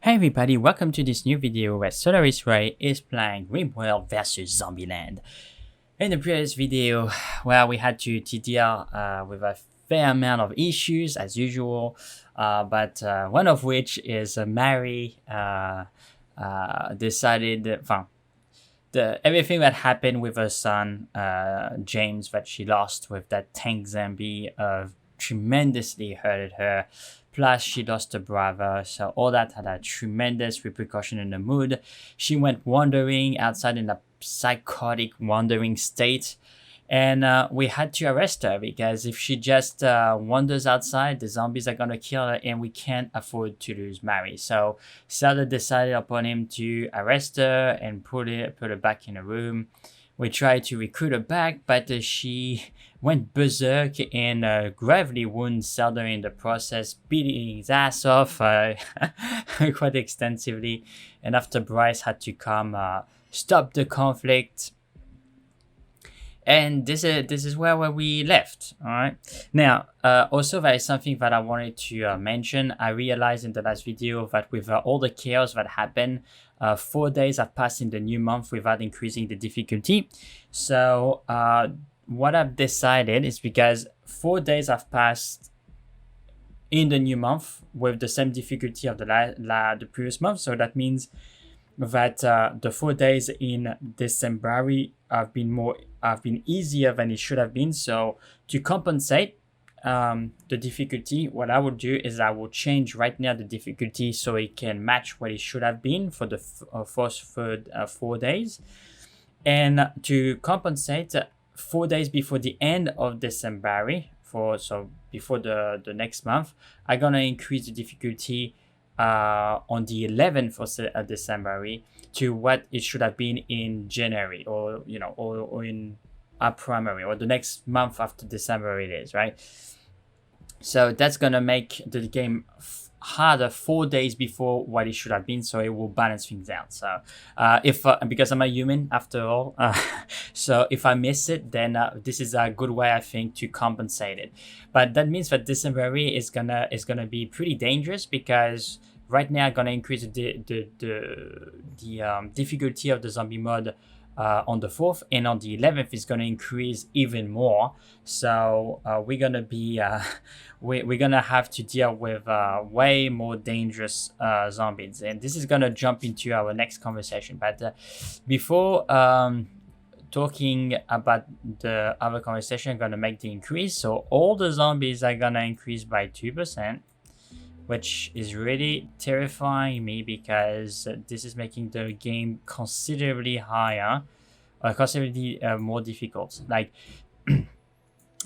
Hey everybody, welcome to this new video where Solaris Ray is playing Rimworld versus Zombieland. In the previous video, well, we had to deal with a fair amount of issues as usual, but one of which is Mary decided, everything that happened with her son, James, that she lost with that tank zombie tremendously hurted her. Plus, she lost a brother, so all that had a tremendous repercussion in the mood. She went wandering outside in a psychotic wandering state, and we had to arrest her because if she just wanders outside, the zombies are gonna kill her, and we can't afford to lose Mary. So Zelda decided upon him to arrest her and put her back in a room. We tried to recruit her back, but she went berserk and gravely wounded Zelda in the process, beating his ass off quite extensively. And after Bryce had to come stop the conflict. And this is where we left. All right. Now, also there is something that I wanted to mention. I realized in the last video that with all the chaos that happened, 4 days have passed in the new month without increasing the difficulty. So what I've decided is because 4 days have passed in the new month with the same difficulty of the previous month. So that means that the 4 days in December have been easier than it should have been. So to compensate the difficulty, what I will do is I will change right now the difficulty so it can match what it should have been for the first 4 days. And to compensate, 4 days before the end of December, so before the next month, I'm gonna increase the difficulty on the 11th of December to what it should have been in January, or or in a primary, or the next month after December it is, right? So that's gonna make the game harder 4 days before what it should have been, so it will balance things out. So because I'm a human after all, so if I miss it, then this is a good way, I think, to compensate it. But that means that December is gonna be pretty dangerous, because right now I'm gonna increase the difficulty of the zombie mode on the 4th, and on the 11th is going to increase even more. So we're gonna be we're gonna have to deal with way more dangerous zombies, and this is gonna jump into our next conversation. But before talking about the other conversation, I'm gonna make the increase. So all the zombies are gonna increase by 2%. Which is really terrifying me, because this is making the game considerably higher, or considerably more difficult. Like,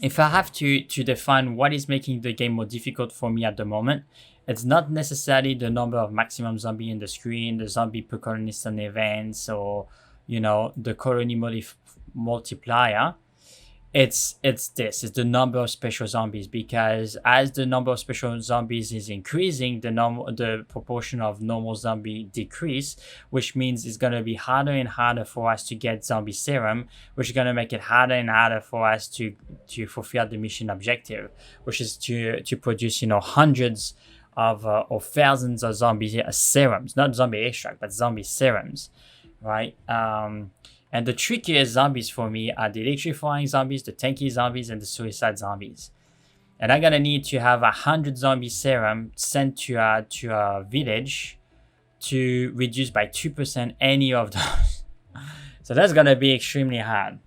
if I have to define what is making the game more difficult for me at the moment, it's not necessarily the number of maximum zombie in the screen, the zombie per colonist and events, or the colony multiplier. It's the number of special zombies, because as the number of special zombies is increasing, the proportion of normal zombie decrease, which means it's going to be harder and harder for us to get zombie serum, which is going to make it harder and harder for us to fulfill the mission objective, which is to produce hundreds of or thousands of zombie serums, not zombie extract, but zombie serums, right? And the trickiest zombies for me are the electrifying zombies, the tanky zombies, and the suicide zombies. And I'm gonna need to have 100 zombie serum sent to a village to reduce by 2% any of those. So that's gonna be extremely hard,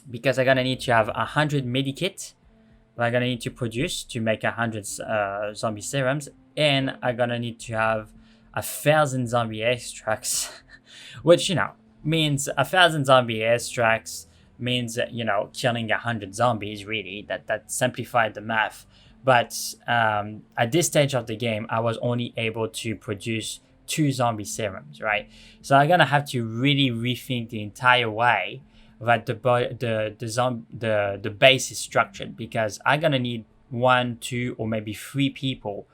because I'm gonna need to have 100 medikit that I'm gonna need to produce to make 100 zombie serums, and I'm gonna need to have 1,000 zombie extracts, which means 1,000 zombie extracts means killing 100 zombies. Really, that simplified the math. But at this stage of the game, I was only able to produce 2 zombie serums, right? So I'm gonna have to really rethink the entire way that the base is structured, because I'm gonna need 1, 2, or maybe 3 people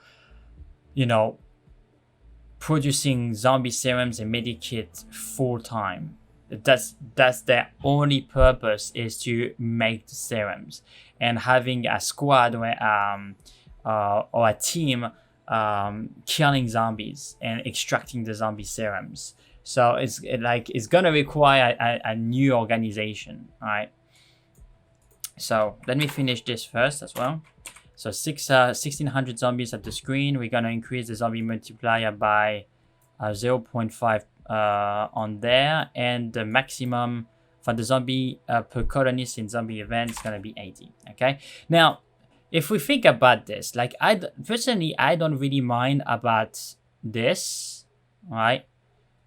producing zombie serums and medikit full time. That's their only purpose, is to make the serums. And having a squad or a team killing zombies and extracting the zombie serums. So it's gonna require a new organization, right? So let me finish this first as well. So 1600 zombies at the screen. We're gonna increase the zombie multiplier by 0.5 on there, and the maximum for the zombie per colonist in zombie event is gonna be 80. Okay. Now, if we think about this, like personally, I don't really mind about this, right?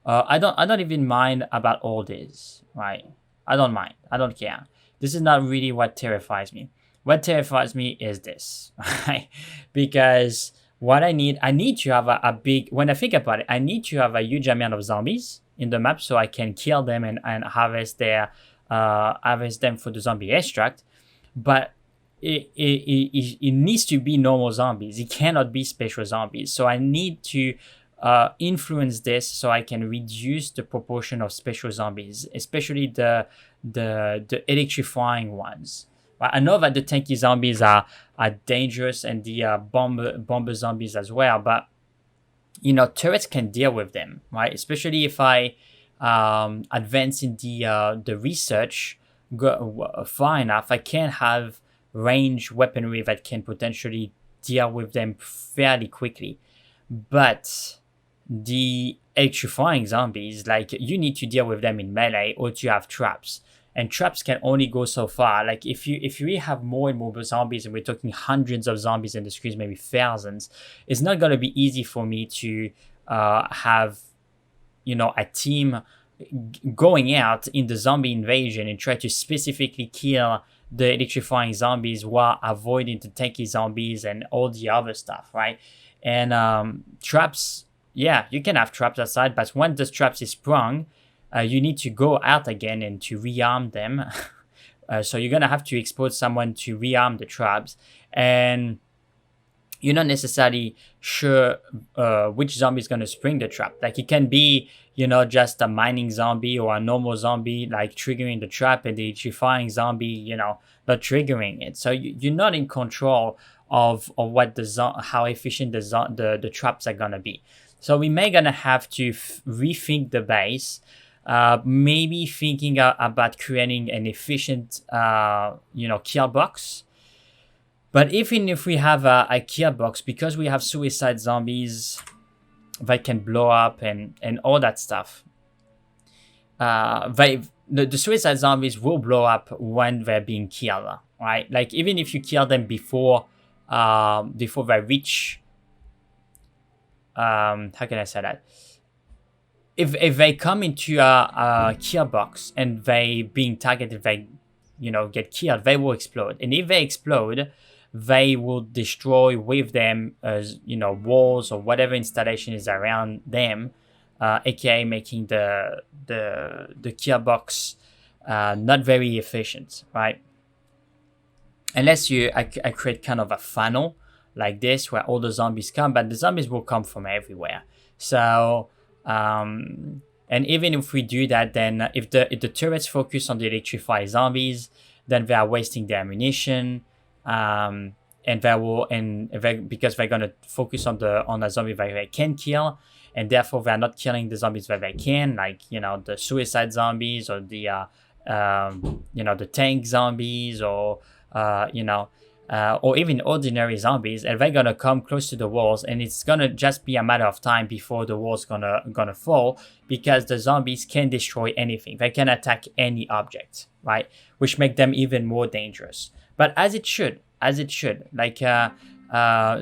I don't even mind about all this, right? I don't mind. I don't care. This is not really what terrifies me. What terrifies me is this, right? Because what I need to have a big, when I think about it, I need to have a huge amount of zombies in the map so I can kill them and harvest them for the zombie extract. But it needs to be normal zombies. It cannot be special zombies. So I need to influence this so I can reduce the proportion of special zombies, especially the electrifying ones. I know that the tanky zombies are dangerous, and the bomber zombies as well, but turrets can deal with them, right? Especially if I advance in the research far enough, I can have range weaponry that can potentially deal with them fairly quickly. But the electrifying zombies, like, you need to deal with them in melee or to have traps. And traps can only go so far. Like, if you really have more and more zombies, and we're talking hundreds of zombies in the screens, maybe thousands, it's not going to be easy for me to have, a team going out in the zombie invasion and try to specifically kill the electrifying zombies while avoiding the tanky zombies and all the other stuff, right? And traps, yeah, you can have traps outside, but when the traps is sprung, you need to go out again and to rearm them. So you're going to have to expose someone to rearm the traps. And you're not necessarily sure which zombie is going to spring the trap. Like, it can be, just a mining zombie or a normal zombie, like, triggering the trap, and the electrifying zombie, not triggering it. So you're not in control of what how efficient the traps are going to be. So we may going to have to rethink the base. Maybe thinking about creating an efficient, kill box. But even if we have a kill box, because we have suicide zombies that can blow up and all that stuff, the suicide zombies will blow up when they're being killed, right? Like, even if you kill them before they reach, how can I say that? If they come into a kill box and they being targeted, they get killed, they will explode. And if they explode, they will destroy with them walls or whatever installation is around them, aka making the kill box not very efficient, right? Unless I create kind of a funnel like this where all the zombies come, but the zombies will come from everywhere. So and even if we do that, then if the turrets focus on the electrified zombies, then they are wasting their ammunition, and because they're gonna focus on a zombie that they can kill, and therefore they're not killing the zombies that they can, like the suicide zombies or the tank zombies or or even ordinary zombies, and they're gonna come close to the walls, and it's gonna just be a matter of time before the walls gonna fall, because the zombies can destroy anything. They can attack any object, right? Which make them even more dangerous. But as it should. Like,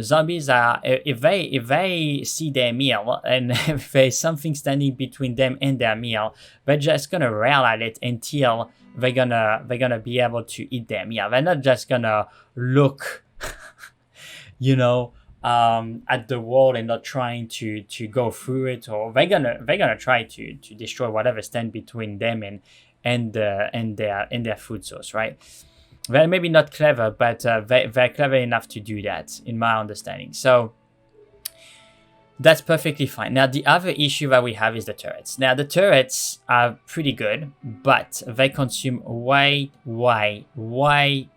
zombies are, if they see their meal and if there's something standing between them and their meal, they're just gonna rail at it until they're gonna be able to eat their meal. They're not just gonna look, at the wall and not trying to go through it, or they're gonna try to destroy whatever stand between them and their food source, right? They're maybe not clever, but they're clever enough to do that, in my understanding. So that's perfectly fine. Now, the other issue that we have is the turrets. Now, the turrets are pretty good, but they consume way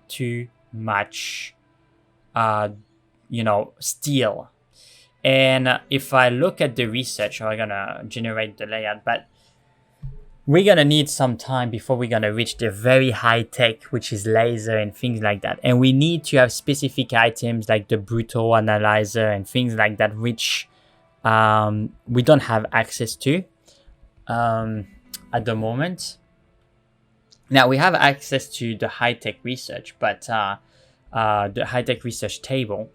too much, steel. And if I look at the research, I'm gonna generate the layout, but we're gonna need some time before we're gonna reach the very high tech, which is laser and things like that. And we need to have specific items like the brutal analyzer and things like that, which we don't have access to at the moment. Now we have access to the high tech research, but the high tech research table,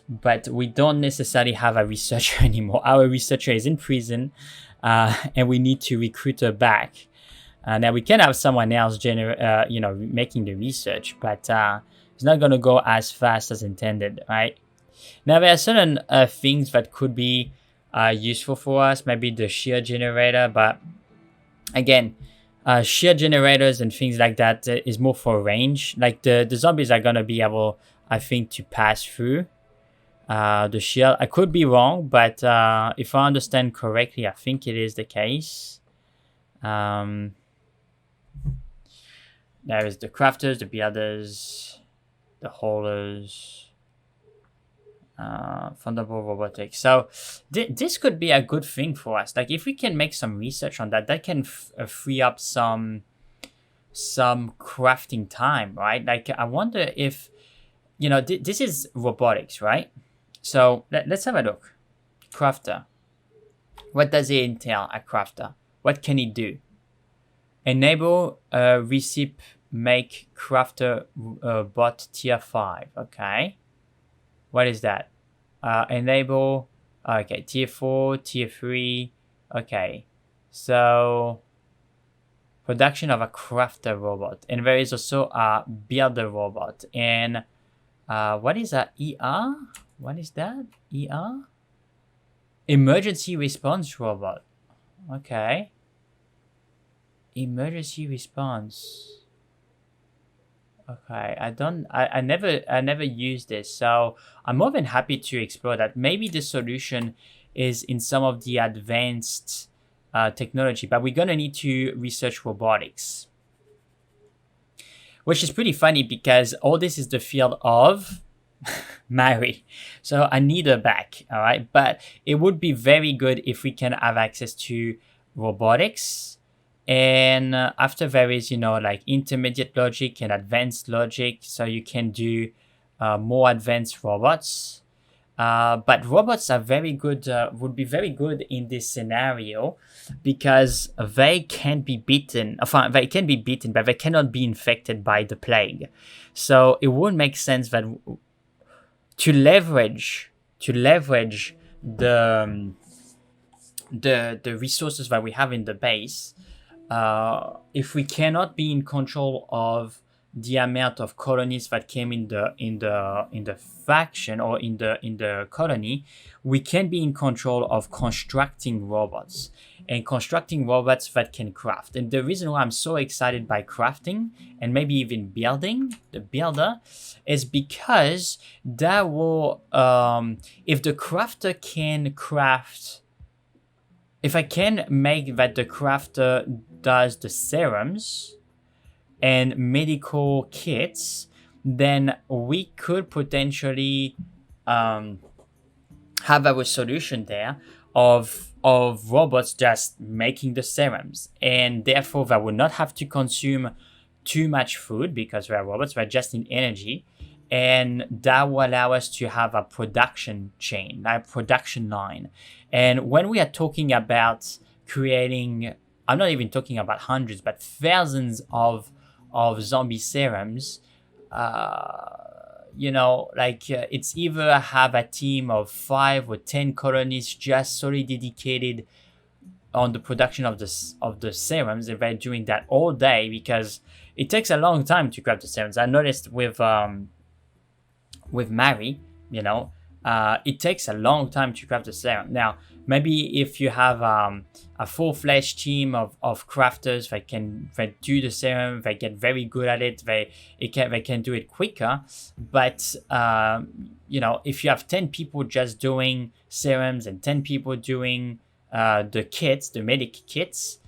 but we don't necessarily have a researcher anymore. Our researcher is in prison, and we need to recruit her back. Now we can have someone else making the research, but it's not going to go as fast as intended, right? Now there are certain things that could be useful for us, maybe the shear generator, but again, shear generators and things like that is more for range. Like the zombies are going to be able, I think, to pass through the shield. I could be wrong, but if I understand correctly, I think it is the case. There is the crafters, the builders, the haulers, Thunderbolt robotics. So this could be a good thing for us. Like if we can make some research on that, that can free up some crafting time, right? Like I wonder if, this is robotics, right? So let's have a look. Crafter. What does it entail, a crafter? What can it do? Enable recip make crafter bot tier 5. Okay. What is that? Enable. Okay. Tier 4, tier 3. Okay. So production of a crafter robot. And there is also a builder robot. And what is a ER? What is that? ER? Emergency response robot. Okay. Emergency response. Okay, I never used this, so I'm more than happy to explore that. Maybe the solution is in some of the advanced technology, but we're gonna need to research robotics, which is pretty funny because all this is the field of Mary. So I need her back, all right? But it would be very good if we can have access to robotics. And after there is, like intermediate logic and advanced logic. So you can do more advanced robots. But robots are very good, would be very good in this scenario because they can be beaten. They can be beaten, but they cannot be infected by the plague. So it would make sense that to leverage the resources that we have in the base, if we cannot be in control of the amount of colonies that came in the faction or in the colony, we can be in control of constructing robots and constructing robots that can craft. And the reason why I'm so excited by crafting and maybe even building the builder is because that will, if the crafter can craft, if I can make that the crafter does the serums and medical kits, then we could potentially have our solution there of robots just making the serums, and therefore they will not have to consume too much food because they're robots, they just need energy, and that will allow us to have a production chain, a production line. And when we are talking about creating, I'm not even talking about hundreds, but thousands of zombie serums, it's either have a team of 5 or 10 colonies just solely dedicated on the production of the serums, if they're doing that all day, because it takes a long time to craft the serums. I noticed with Mary, it takes a long time to craft the serum. Now, maybe if you have a full-fledged team of crafters that do the serum, they get very good at it, they can do it quicker. But if you have 10 people just doing serums and 10 people doing the kits, the medic kits,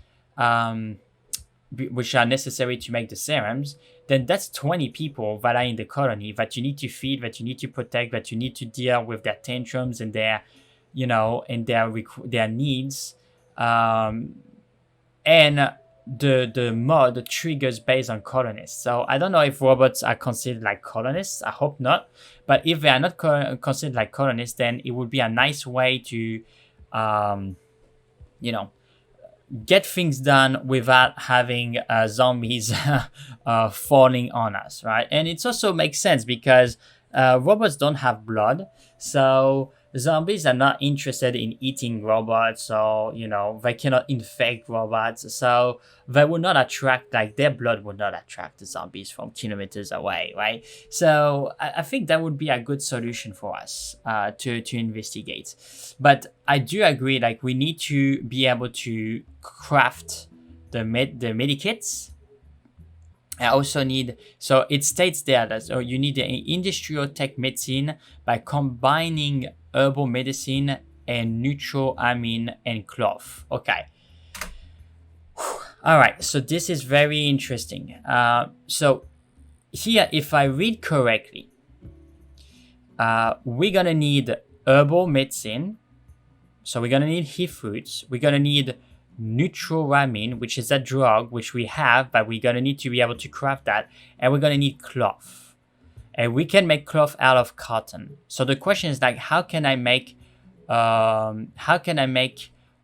which are necessary to make the serums, then that's 20 people that are in the colony that you need to feed, that you need to protect, that you need to deal with their tantrums and their you know, and their needs, and the mod triggers based on colonists. So I don't know if robots are considered like colonists. I hope not. But if they are not considered like colonists, then it would be a nice way to, you know, get things done without having zombies falling on us, right? And it also makes sense because robots don't have blood, so zombies are not interested in eating robots, or you know, they cannot infect robots, so they will not attract, like their blood would not attract the zombies from kilometers away, right? So I think that would be a good solution for us to investigate. But I do agree, like we need to be able to craft the medikits. I also need, so it states there that so you need an industrial tech medicine by combining herbal medicine and neutral amine and cloth. Okay. All right. So this is very interesting. So here, if I read correctly, we're going to need herbal medicine. So we're going to need heat fruits. We're going to need neutral amine, which is a drug which we have, but we're going to need to be able to craft that. And we're going to need cloth. And we can make cloth out of cotton. So the question is like, how can I make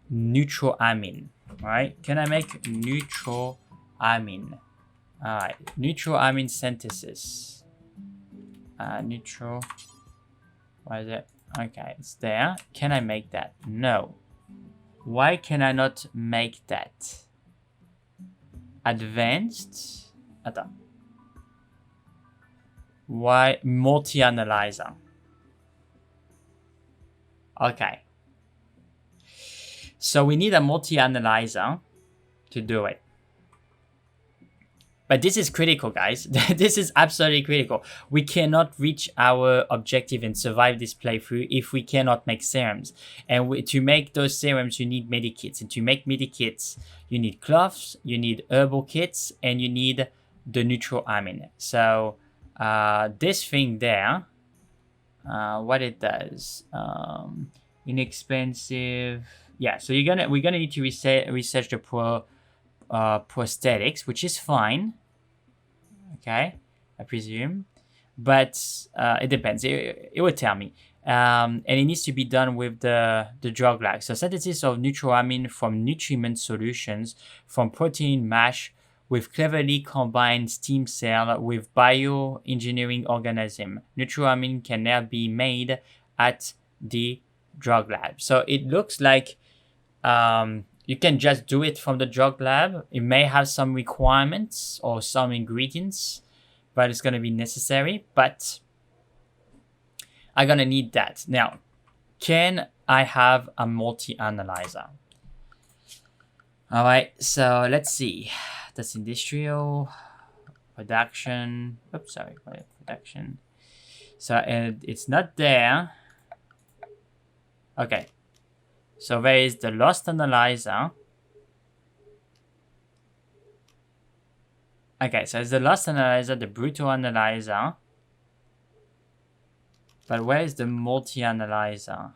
neutral amine, right? Can I make neutral amine? All right, neutral amine synthesis. Neutral, what is it? Okay, it's there. Can I make that? No. Why can I not make that? Advanced. Attends. Why multi-analyzer? Okay. So we need a multi-analyzer to do it. But this is critical, guys. This is absolutely critical. We cannot reach our objective and survive this playthrough if we cannot make serums. And to make those serums, you need medikits. And to make medikits, you need cloths, you need herbal kits, and you need the neutral amine. So this thing there, what it does, inexpensive. Yeah, so we're gonna need to research the prosthetics, which is fine. Okay, I presume, but it depends. It will tell me, and it needs to be done with the drug lag. So synthesis of neutral amine from nutriment solutions from protein mash with cleverly combined stem cell with bioengineering organism. Neutral amine can now be made at the drug lab. So it looks like you can just do it from the drug lab. It may have some requirements or some ingredients, but it's going to be necessary. But I'm going to need that. Now, can I have a multi-analyzer? All right, so let's see. That's industrial production. Oops, sorry, production. So it's not there. Okay. So there is the lost analyzer. Okay, so it's the lost analyzer, the brutal analyzer. But where is the multi-analyzer?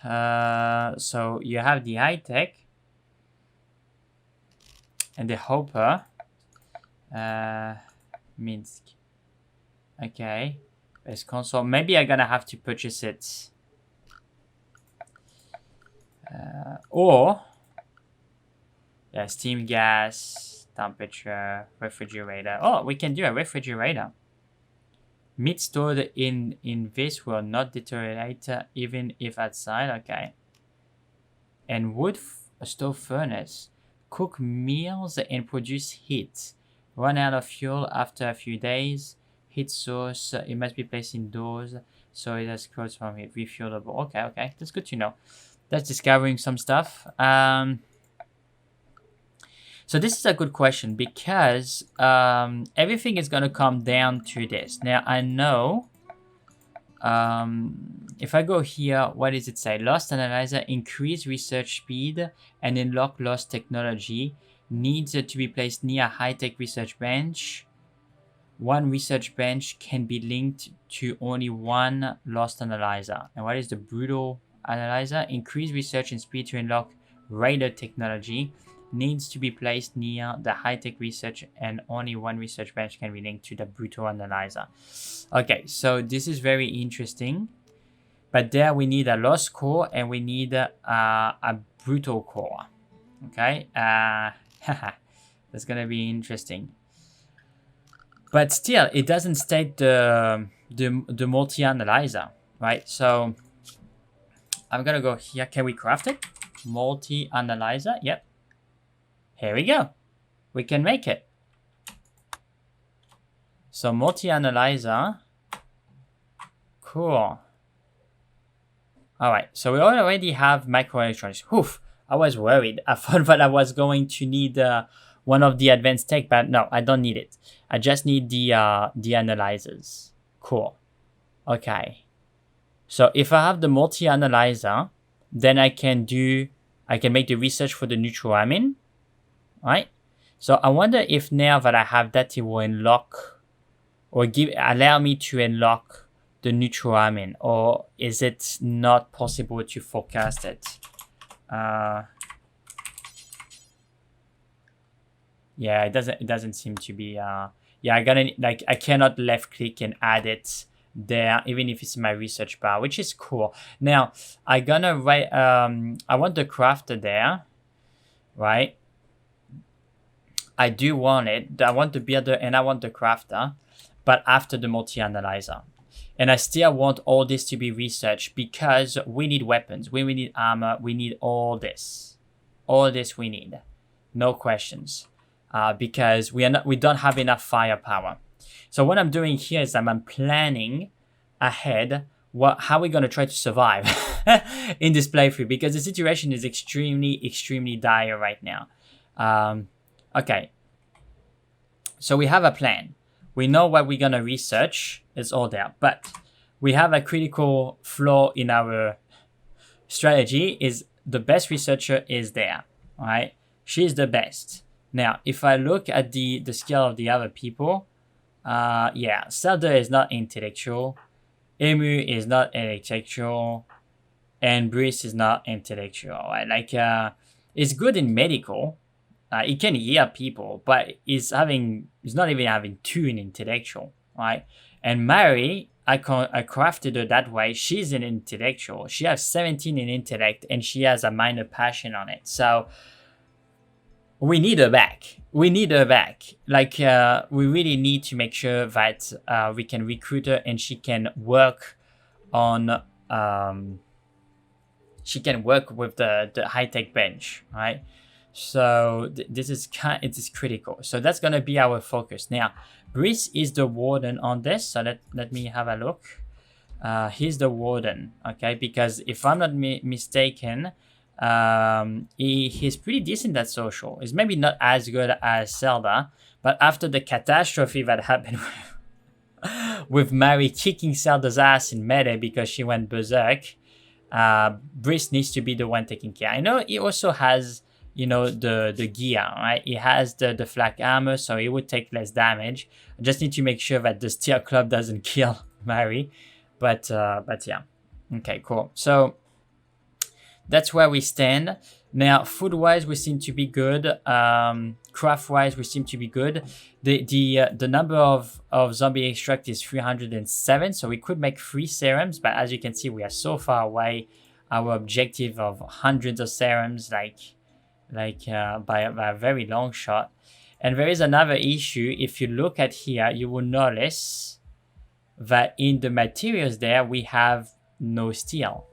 So you have the high-tech and the hopper. Misc. Okay. There's console. Maybe I'm gonna have to purchase it. Or yeah, steam gas, temperature, refrigerator. Oh, we can do a refrigerator. Meat stored in this will not deteriorate even if outside. Okay. And wood stove furnace. Cook meals and produce heat. Run out of fuel after a few days. Heat source. It must be placed indoors so it has close from it. Refuelable. Okay, okay. That's good to know. That's discovering some stuff. So this is a good question because everything is going to come down to this. Now, I know if I go here, what does it say? Lost analyzer, increase research speed and unlock lost technology. Needs to be placed near a high-tech research bench. one research bench can be linked to only one lost analyzer. And what is the brutal analyzer? Increase research and speed to unlock radar technology needs to be placed near the high-tech research, and only one research bench can be linked to the brutal analyzer. Okay, so this is very interesting. But there we need a lost core and we need a brutal core. Okay, that's gonna be interesting. But still, it doesn't state the multi-analyzer, right? So I'm gonna go here. Can we craft it? Multi-analyzer. Yep. Here we go. We can make it. So multi-analyzer. Cool. All right. So we already have microelectronics. Oof. I was worried. I thought that I was going to need one of the advanced tech, but no, I don't need it. I just need the analyzers. Cool. Okay. So if I have the multi-analyzer, then I can make the research for the neutral amine. Right? So I wonder if now that I have that, it will unlock or allow me to unlock the neutral amine, or is it not possible to forecast it? Yeah, it doesn't seem to be yeah, I cannot left click and add it there, even if it's in my research bar, which is cool. Now I gonna write I want the crafter there, right? I do want it. I want the builder and I want the crafter, but after the multi-analyzer. And I still want all this to be researched because we need weapons, we need armor, we need all this. All this we need. No questions. Because we don't have enough firepower. So what I'm doing here is I'm planning ahead how we're going to try to survive in this playthrough, because the situation is extremely dire right now. Okay. So we have a plan. We know what we're going to research. It's all there. But we have a critical flaw in our strategy is the best researcher is there. All right? She's the best. Now, if I look at the skill of the other people, yeah, Zelda is not intellectual. Emu is not intellectual. And Brice is not intellectual. Right? Like, it's good in medical. It can heal people, but it's not even having 2 in intellectual, right? And Mary, I crafted her that way. She's an intellectual. She has 17 in intellect, and she has a minor passion on it. So we need her back. We need her back. Like, we really need to make sure that we can recruit her, and she can work on. She can work with the high tech bench, right? So this is it is critical. So that's gonna be our focus. Now, Brice is the warden on this. So let me have a look. He's the warden, okay? Because if I'm not mistaken, he's pretty decent at social. He's maybe not as good as Zelda, but after the catastrophe that happened with Mary kicking Zelda's ass in melee because she went berserk, Brice needs to be the one taking care. I know he also has, you know, the gear, right? He has the flak armor, so he would take less damage. I just need to make sure that the steel club doesn't kill Mary. But yeah. Okay, cool. So that's where we stand. Now, food-wise, we seem to be good. Craft-wise, we seem to be good. The number of zombie extract is 307, so we could make 3 serums, but as you can see, we are so far away. Our objective of hundreds of serums, by a very long shot. And there is another issue. If you look at here, you will notice that in the materials there, we have no steel.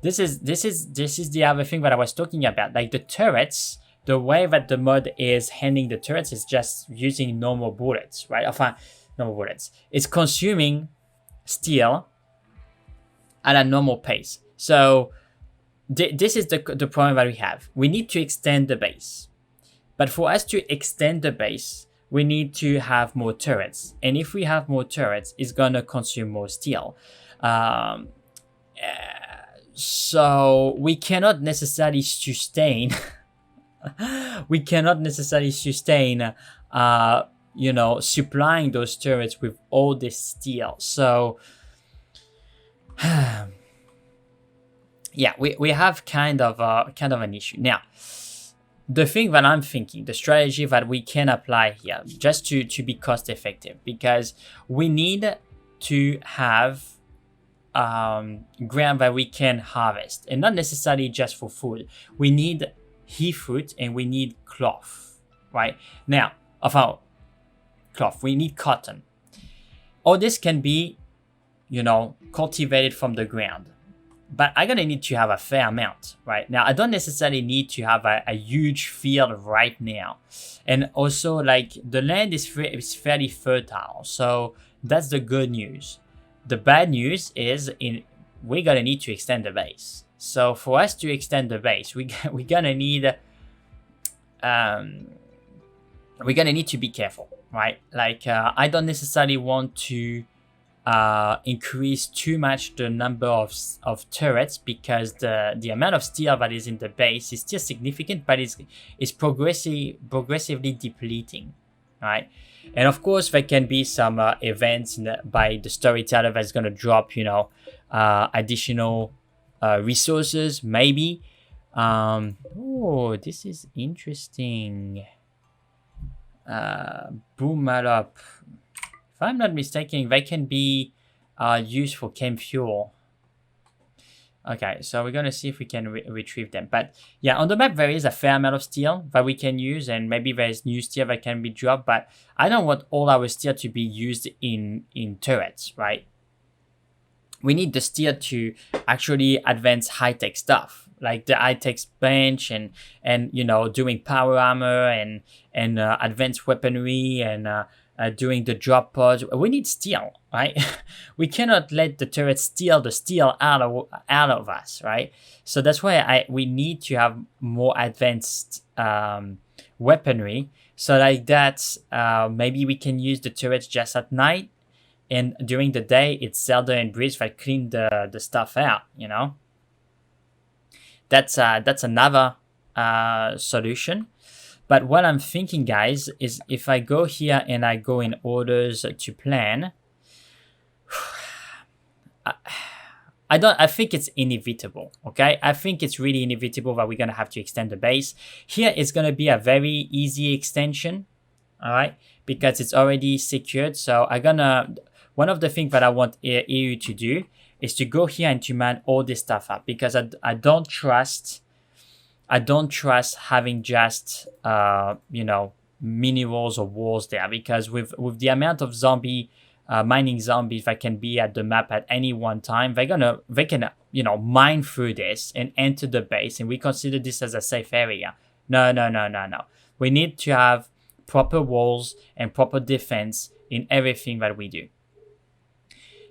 This is the other thing that I was talking about. Like the turrets, the way that the mod is handling the turrets is just using normal bullets, right? Enfin, normal bullets. It's consuming steel at a normal pace. So this is the problem that we have. We need to extend the base. But for us to extend the base, we need to have more turrets. And if we have more turrets, it's going to consume more steel. So we cannot necessarily sustain you know, supplying those turrets with all this steel. So yeah, we have kind of an issue now. The thing that I'm thinking, the strategy that we can apply here, just to be cost effective, because we need to have ground that we can harvest, and not necessarily just for food. We need fruit and we need cloth, right? Now, of our cloth, we need cotton. All this can be, you know, cultivated from the ground, but I'm gonna need to have a fair amount, right? Now, I don't necessarily need to have a huge field right now. And also, like, the land is fairly fertile, so that's the good news. The bad news is we're gonna need to extend the base. So for us to extend the base, we're gonna need to be careful, right? Like, I don't necessarily want to increase too much the number of turrets, because the amount of steel that is in the base is still significant, but it's progressively depleting, right? And of course, there can be some events by the storyteller that's going to drop, you know, additional resources, maybe. Oh, this is interesting. Boom up. If I'm not mistaken, they can be used for chem fuel. Okay, so we're going to see if we can retrieve them. But yeah, on the map, there is a fair amount of steel that we can use, and maybe there's new steel that can be dropped, but I don't want all our steel to be used in turrets, right? We need the steel to actually advance high-tech stuff, like the high-tech bench and you know, doing power armor and advanced weaponry and doing the drop pods. We need steel, right? We cannot let the turret steal the steel out of us, right? So that's why we need to have more advanced weaponry. So like that, maybe we can use the turrets just at night, and during the day it's Zelda and Breeze that clean the stuff out, you know? That's another solution. But what I'm thinking, guys, is if I go here and I go in orders to plan, I think it's inevitable, okay? I think it's really inevitable that we're going to have to extend the base. Here it's going to be a very easy extension, all right? Because it's already secured. So one of the things that I want EU to do is to go here and to man all this stuff up, because I don't trust having just you know, mini walls or walls there, because with the amount of mining zombies that can be at the map at any one time, they can, you know, mine through this and enter the base, and we consider this as a safe area. No. We need to have proper walls and proper defense in everything that we do.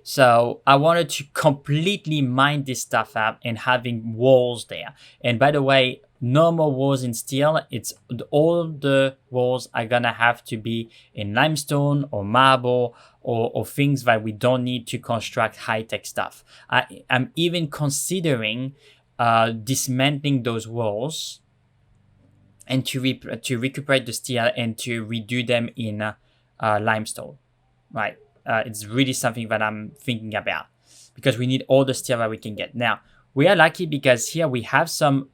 So I wanted to completely mine this stuff up and having walls there. And by the way, normal walls in steel, it's all the walls are gonna have to be in limestone or marble or things that we don't need to construct high-tech stuff. I'm even considering dismantling those walls and to recuperate the steel and to redo them in limestone, right? It's really something that I'm thinking about, because we need all the steel that we can get. Now, we are lucky because here we have some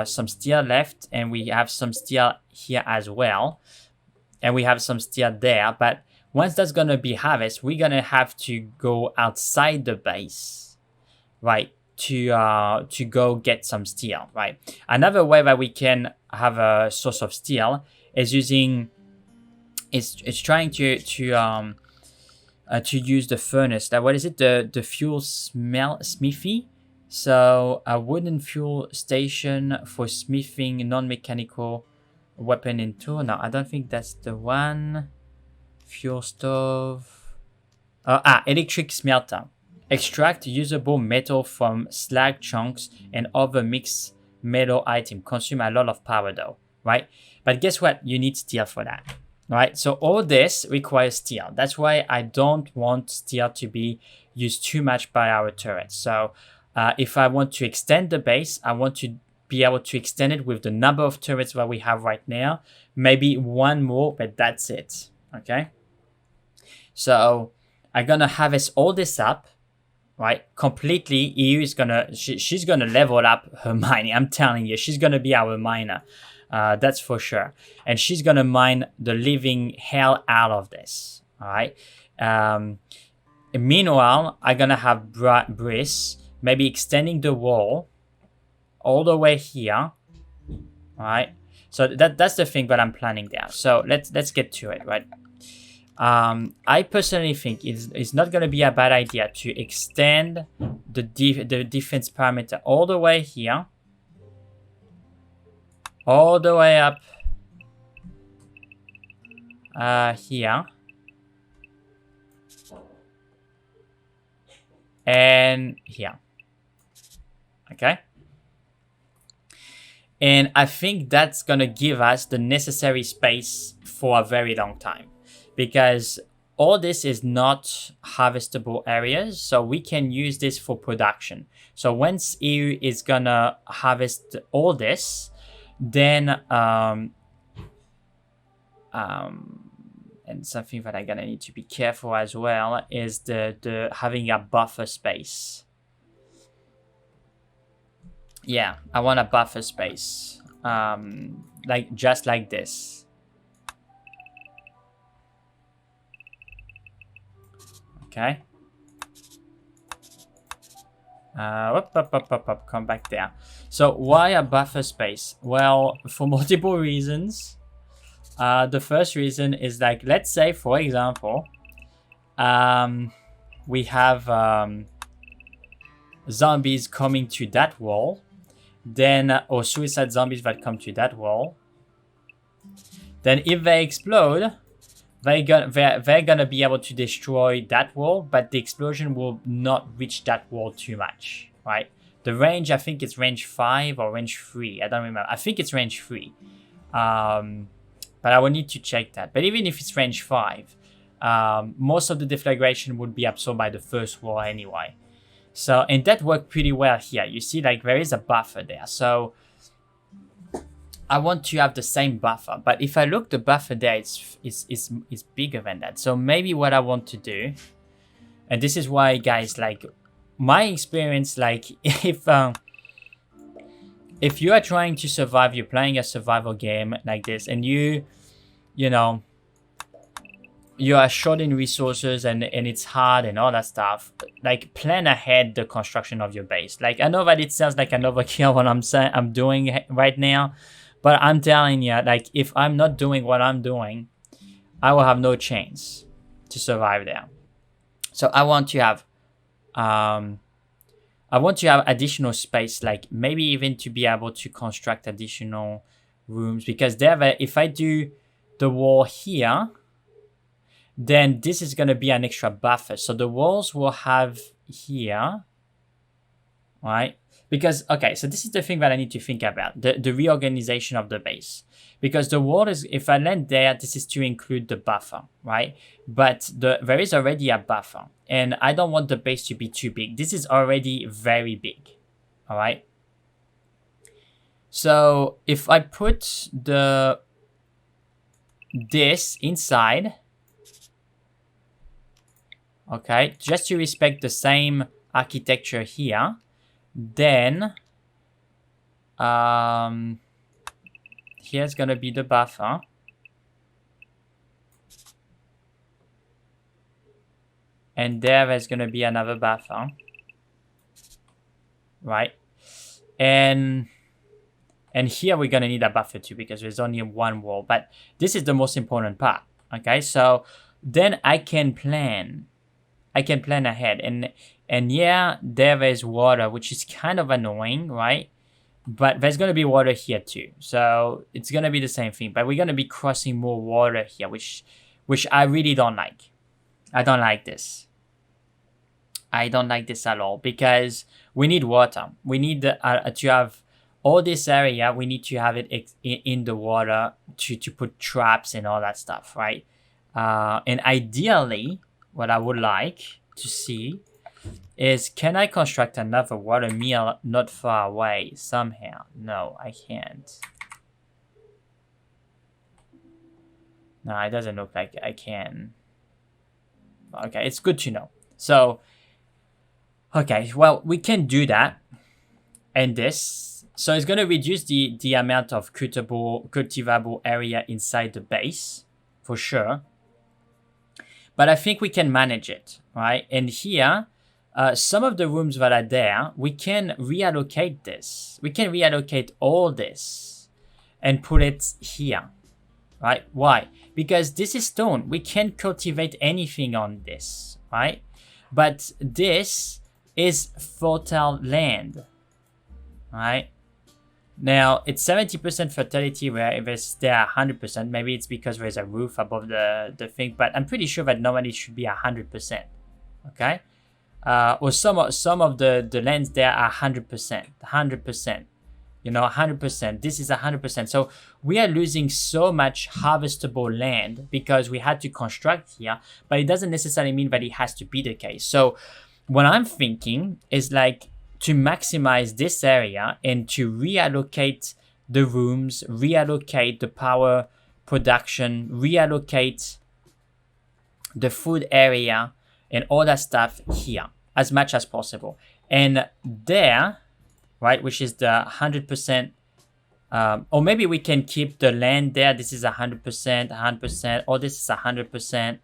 steel left, and we have some steel here as well, and we have some steel there. But once that's going to be harvested, we're going to have to go outside the base, right, to go get some steel, right? Another way that we can have a source of steel is trying to use the furnace. What is it? The fuel smithy. So a wooden fuel station for smithing non-mechanical weapon and tool. No, I don't think that's the one. Fuel stove. Electric smelter. Extract usable metal from slag chunks and other mixed metal items. Consume a lot of power though, right? But guess what? You need steel for that. Right, so all this requires steel. That's why I don't want steel to be used too much by our turrets. So if I want to extend the base, I want to be able to extend it with the number of turrets that we have right now. Maybe one more, but that's it. Okay. So I'm gonna harvest all this up, right? Completely. EU is gonna, she's gonna level up her mining. I'm telling you, she's gonna be our miner. That's for sure. And she's gonna mine the living hell out of this. All right. Meanwhile, I'm gonna have Briss maybe extending the wall all the way here. All right. So that's the thing that I'm planning there. So let's get to it, right? I personally think it's not going to be a bad idea to extend the defense parameter all the way here, all the way up here, and here. Okay. And I think that's going to give us the necessary space for a very long time, because all this is not harvestable areas, so we can use this for production. So once EU is going to harvest all this, then and something that I'm going to need to be careful as well is the having a buffer space. Yeah, I want a buffer space, like just like this. Okay. Come back there. So why a buffer space? Well, for multiple reasons. The first reason is, like, let's say, for example, we have zombies coming to that wall. Then, or suicide zombies that come to that wall. Then if they explode, they're gonna be able to destroy that wall, but the explosion will not reach that wall too much, right? The range, I think it's range 5 or range 3. I don't remember. I think it's range 3. But I will need to check that. But even if it's range 5, most of the deflagration would be absorbed by the first wall anyway. So, and that worked pretty well here. You see, like, there is a buffer there. So I want to have the same buffer. But if I look, the buffer there, it's bigger than that. So maybe what I want to do, and this is why, guys, like, my experience, like, if you are trying to survive, you're playing a survival game like this, and you know, you are short in resources and it's hard and all that stuff, like, plan ahead the construction of your base. Like, I know that it sounds like an overkill what I'm doing right now, but I'm telling you, like, if I'm not doing what I'm doing, I will have no chance to survive there. So I want to have additional space, like maybe even to be able to construct additional rooms, because there, if I do the wall here, then this is going to be an extra buffer. So the walls will have here, right? Because, okay, so this is the thing that I need to think about, the reorganization of the base. Because the wall is, if I land there, this is to include the buffer, right? But there is already a buffer, and I don't want the base to be too big. This is already very big, all right? So if I put this inside, okay, just to respect the same architecture here, then here's gonna be the buffer, and there's gonna be another buffer, right? And here we're gonna need a buffer too, because there's only one wall. But this is the most important part. Okay, so then I can plan ahead, and yeah, there is water, which is kind of annoying, right? But there's going to be water here too, so it's going to be the same thing, but we're going to be crossing more water here, which I really don't like. I don't like this. I don't like this at all, because we need water. We need to have all this area. We need to have it in the water to put traps and all that stuff, right? And ideally, what I would like to see is, can I construct another water mill not far away somehow? No, I can't. No, it doesn't look like I can. Okay, it's good to know. So, okay, well, we can do that. And this. So it's going to reduce the amount of cultivable area inside the base, for sure. But I think we can manage it, right? And here, some of the rooms that are there, we can reallocate this. We can reallocate all this and put it here, right? Why? Because this is stone. We can't cultivate anything on this, right? But this is fertile land, right? Now, it's 70% fertility, where if it's there 100%, maybe it's because there's a roof above the thing, but I'm pretty sure that normally it should be 100%, okay? Or some of the lands there are 100%, you know, 100%. This is 100%. So we are losing so much harvestable land because we had to construct here, but it doesn't necessarily mean that it has to be the case. So what I'm thinking is like, to maximize this area and to reallocate the rooms, reallocate the power production, reallocate the food area and all that stuff here as much as possible. And there, right, which is the 100%, or maybe we can keep the land there. This is 100%, 100%, or this is 100%,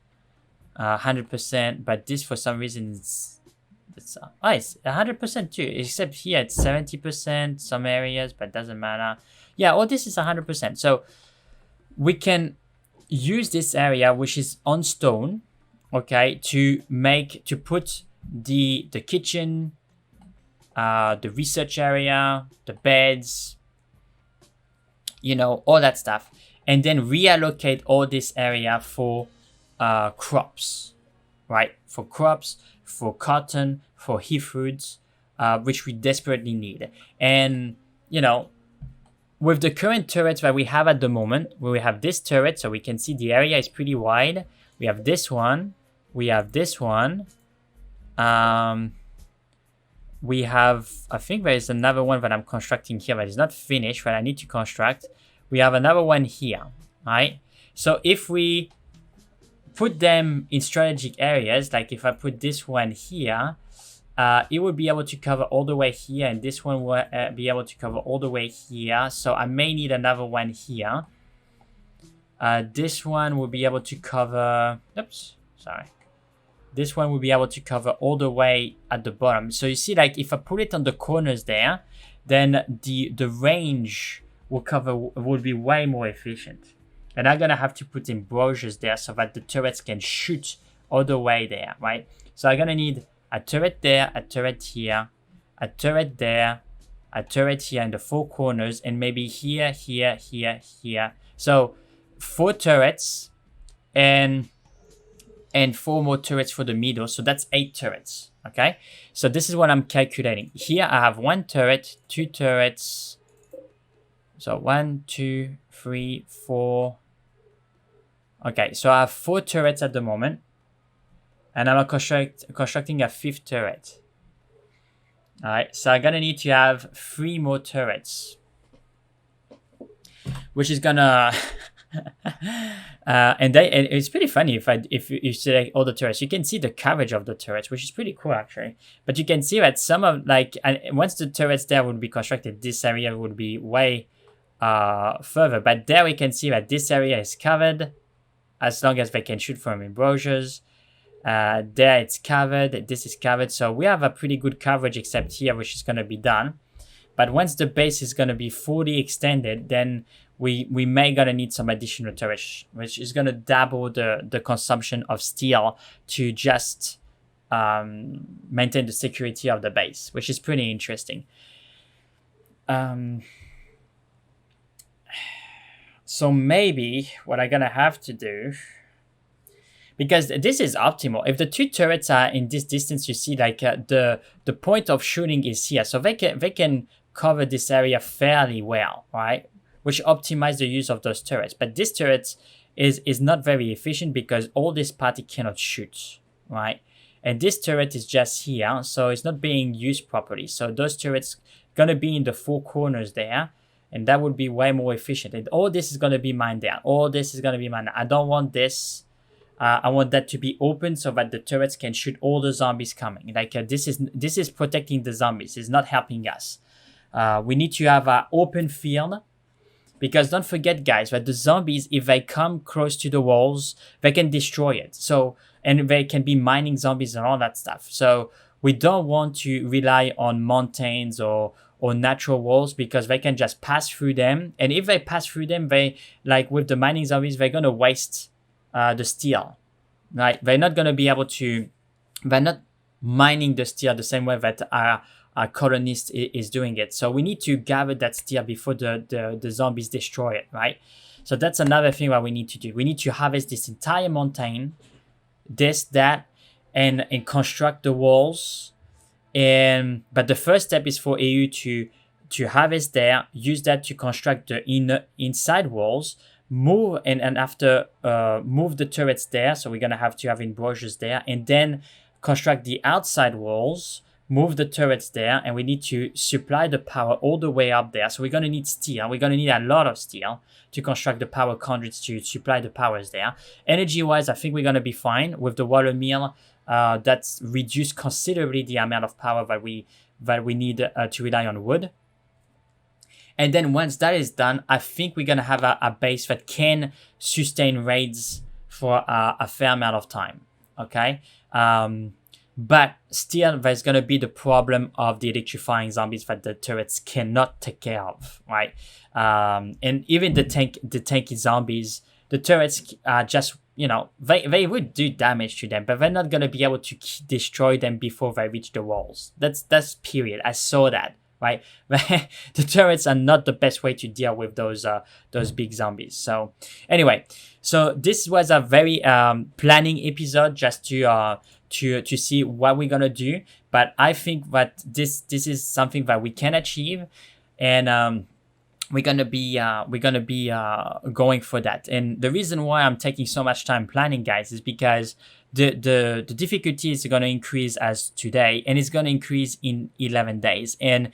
100%, but this for some reason it's 100% too, except here it's 70%, some areas, but doesn't matter. Yeah, all this is 100%. So we can use this area, which is on stone, okay, to put the kitchen, the research area, the beds, you know, all that stuff, and then reallocate all this area for crops, right? For crops, for cotton, for heath foods, which we desperately need. And, you know, with the current turrets that we have at the moment, where we have this turret, so we can see the area is pretty wide. We have this one. We have this one. We have, I think there is another one that I'm constructing here that is not finished, that I need to construct. We have another one here, right? So if we put them in strategic areas, like if I put this one here, it will be able to cover all the way here, and this one will be able to cover all the way here. So I may need another one here. This one will be able to cover, oops, sorry. This one will be able to cover all the way at the bottom. So you see, like if I put it on the corners there, then the range will be way more efficient. And I'm gonna have to put embouchures there so that the turrets can shoot all the way there, right? So I'm gonna need a turret there, a turret here, a turret there, a turret here in the four corners, and maybe here, here, here, here. So 4 turrets and 4 more turrets for the middle. So that's 8 turrets, okay? So this is what I'm calculating. Here I have 1 turret, 2 turrets. So 1, 2, 3, 4. Okay, so I have 4 turrets at the moment. And I'm constructing a 5th turret. Alright, so I'm gonna need to have 3 more turrets. Which is gonna... and it's pretty funny if you select all the turrets. You can see the coverage of the turrets, which is pretty cool actually. But you can see that some of, like, and once the turrets there would be constructed, this area would be way further. But there we can see that this area is covered, as long as they can shoot from embouchures. There it's covered, this is covered. So we have a pretty good coverage, except here, which is going to be done. But once the base is going to be fully extended, then we may gonna need some additional turrets, which is gonna double the consumption of steel to just maintain the security of the base, which is pretty interesting. So maybe what I'm gonna have to do, because this is optimal. If the 2 turrets are in this distance, you see like the point of shooting is here, so they can cover this area fairly well, right? Which optimize the use of those turrets. But this turret is not very efficient because all this part it cannot shoot, right? And this turret is just here, so it's not being used properly. So those turrets gonna be in the 4 corners there, and that would be way more efficient. And all this is going to be mined down. All this is going to be mined down. I don't want this. I want that to be open so that the turrets can shoot all the zombies coming. Like this is protecting the zombies. It's not helping us. We need to have an open field, because don't forget, guys, that the zombies, if they come close to the walls, they can destroy it. So, and they can be mining zombies and all that stuff. So we don't want to rely on mountains or natural walls, because they can just pass through them. And if they pass through them, they, like with the mining zombies, they're going to waste the steel, right? They're not going to be able to, they're not mining the steel the same way that our colonist is doing it. So we need to gather that steel before the zombies destroy it, right? So that's another thing that we need to do. We need to harvest this entire mountain, that, and construct the walls. But the first step is for EU to harvest there, use that to construct the inside walls, move and after move the turrets there. So we're gonna have to have embouchures there, and then construct the outside walls, move the turrets there, and we need to supply the power all the way up there. So we're gonna need steel. We're gonna need a lot of steel to construct the power conduits to supply the powers there. Energy wise, I think we're gonna be fine with the water mill. That's reduced considerably the amount of power that we need to rely on wood. And then once that is done, I think we're going to have a base that can sustain raids for a fair amount of time, okay? But still, there's going to be the problem of the electrifying zombies that the turrets cannot take care of, right? And even the tanky zombies, the turrets are just, you know, they would do damage to them, but they're not going to be able to destroy them before they reach the walls. That's period. I saw that. Right, the turrets are not the best way to deal with those big zombies. So anyway, so this was a very planning episode, just to see what we're gonna do. But I think that this is something that we can achieve, and we're gonna be going for that. And the reason why I'm taking so much time planning, guys, is because the difficulty is going to increase as today, and it's going to increase in 11 days. And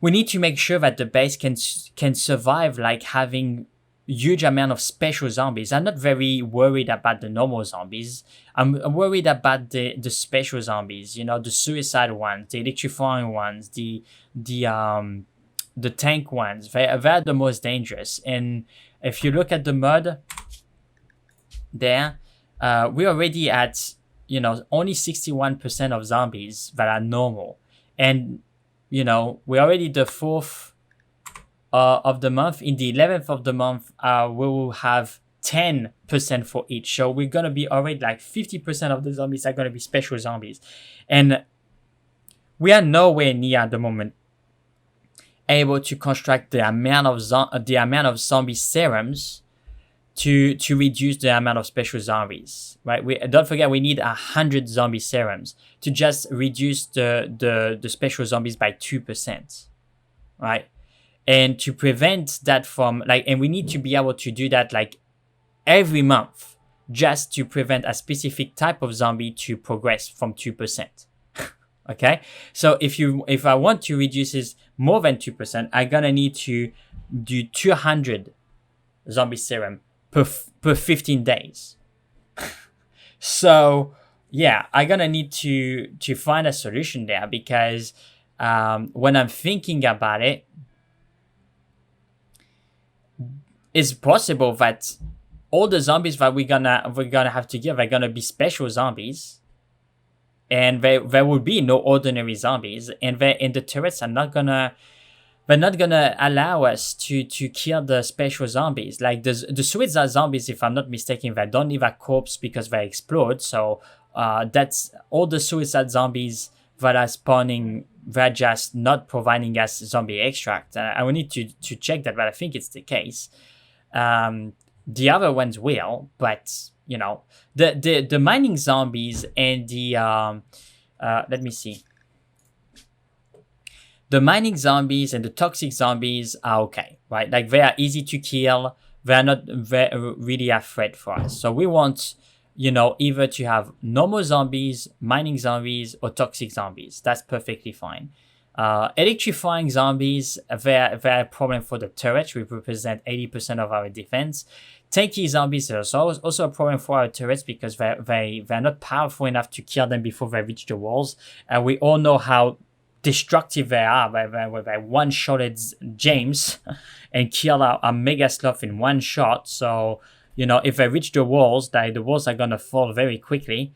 we need to make sure that the base can survive, like having huge amount of special zombies. I'm not very worried about the normal zombies. I'm worried about the special zombies, you know, the suicide ones, the electrifying ones, the tank ones. They're the most dangerous. And if you look at the MUD there, we're already at, you know, only 61% of zombies that are normal. And, you know, we're already the 4th of the month. In the 11th of the month, we will have 10% for each. So we're going to be already like 50% of the zombies are going to be special zombies. And we are nowhere near at the moment able to construct the amount of zombie serums to reduce the amount of special zombies, right? Don't forget, we need 100 zombie serums to just reduce the special zombies by 2%, right? And to prevent that from, like, and we need to be able to do that like every month, just to prevent a specific type of zombie to progress from 2%. Okay, so if I want to reduce this more than 2%, I'm gonna need to do 200 zombie serum per 15 days. So yeah, I'm gonna need to find a solution there, because when I'm thinking about it, it's possible that all the zombies that we're gonna have to give are gonna be special zombies, and there will be no ordinary zombies, and the turrets are not gonna allow us to kill the special zombies. Like the suicide zombies, if I'm not mistaken, they don't leave a corpse because they explode. So that's all the suicide zombies that are spawning. They're just not providing us zombie extract. I will need to check that, but I think it's the case. The other ones will, but you know, the mining zombies and the let me see. The mining zombies and the toxic zombies are okay, right? Like they are easy to kill. They're not really a threat for us. So we want, you know, either to have normal zombies, mining zombies, or toxic zombies. That's perfectly fine. Electrifying zombies, they're a problem for the turrets, which represent 80% of our defense. Tanky zombies are also a problem for our turrets because they're not powerful enough to kill them before they reach the walls. And we all know how destructive they are. They one-shotted James and killed our Mega Sloth in one shot. So, you know, if they reach the walls are going to fall very quickly.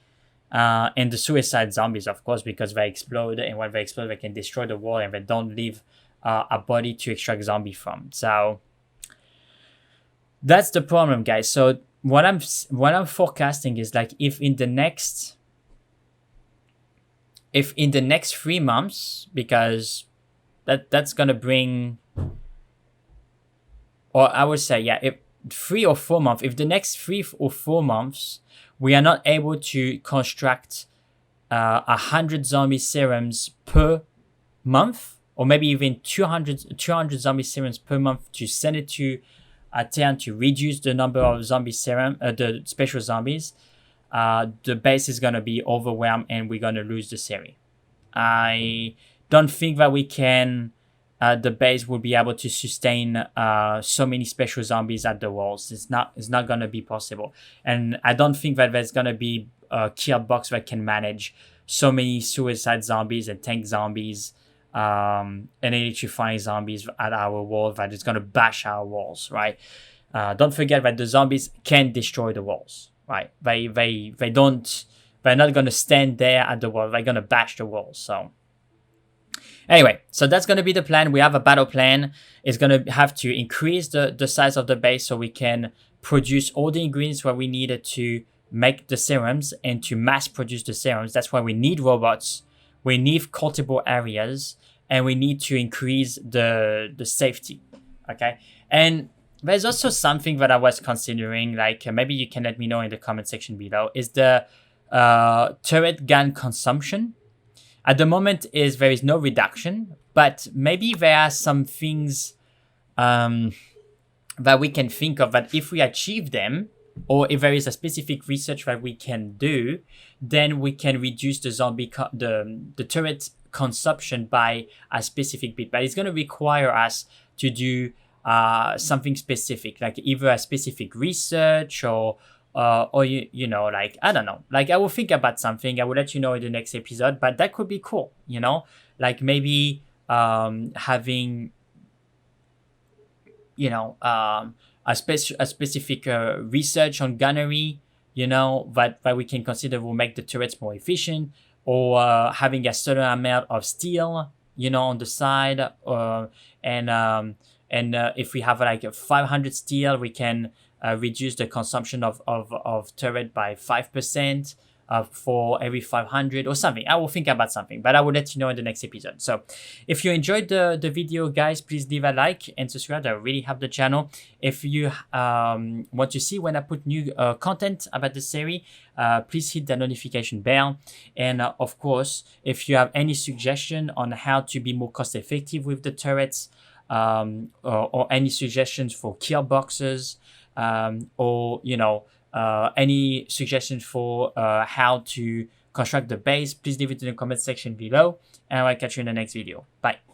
And the suicide zombies, of course, because they explode, and when they explode, they can destroy the wall, and they don't leave a body to extract zombie from. So that's the problem, guys. So what I'm forecasting is like if in the next 3 months, because that's gonna bring, or I would say, yeah, if 3 or 4 months, if the next 3 or 4 months we are not able to construct 100 zombie serums per month, or maybe even 200 zombie serums per month to send it to Terran to reduce the number of zombie serum, the special zombies, the base is gonna be overwhelmed and we're gonna lose the series. I don't think that we can. The base will be able to sustain so many special zombies at the walls. It's not gonna be possible, and I don't think that there's gonna be a kill box that can manage so many suicide zombies and tank zombies and electrifying zombies at our wall that is gonna bash our walls, right? Don't forget that the zombies can destroy the walls, right? They're not gonna stand there at the wall. They're gonna bash the walls. So. Anyway, so that's going to be the plan. We have a battle plan. It's going to have to increase the size of the base so we can produce all the ingredients that we needed to make the serums and to mass produce the serums. That's why we need robots. We need cultivable areas, and we need to increase the safety. Okay. And there's also something that I was considering, like maybe you can let me know in the comment section below, is the turret gun consumption. At the moment, there is no reduction, but maybe there are some things that we can think of that if we achieve them, or if there is a specific research that we can do, then we can reduce the the turret consumption by a specific bit. But it's going to require us to do something specific, like either a specific research or you know, like, I don't know, like I will think about something. I will let you know in the next episode, but that could be cool, you know, like maybe having, you know, a specific research on gunnery, you know, that we can consider will make the turrets more efficient, or having a certain amount of steel, you know, on the side, and if we have like 500 steel, we can reduce the consumption of turret by 5% for every 500 or something. I will think about something, but I will let you know in the next episode. So if you enjoyed the video, guys, please leave a like and subscribe. That really help the channel. If you want to see when I put new content about the series, please hit the notification bell. And of course, if you have any suggestion on how to be more cost effective with the turrets, or any suggestions for kill boxes, or, you know, any suggestions for how to construct the base, please leave it in the comment section below, and I'll catch you in the next video. Bye.